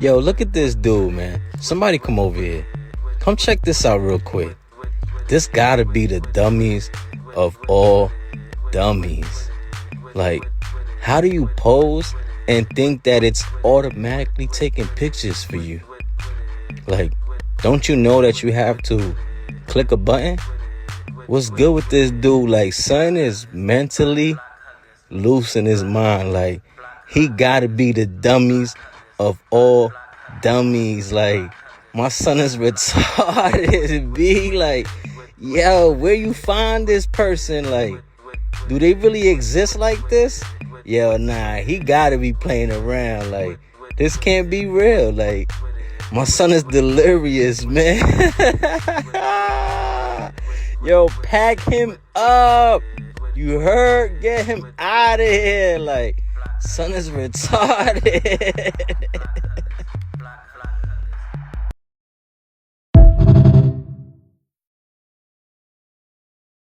Yo, look at this dude, man. Somebody come over here. Come check this out real quick. This gotta be the dummies of all dummies. Like, how do you pose and think that it's automatically taking pictures for you? Like, don't you know that you have to click a button? What's good with this dude? Like, son is mentally loose in his mind. Like, he gotta be the dummies of all dummies. Like, my son is retarded. Be like, yo, where you find this person? Like, do they really exist like this? Yo, nah, he gotta be playing around. Like, this can't be real. Like, my son is delirious, man. Yo, pack him up. You heard? Get him out of here. Like, son is retarded.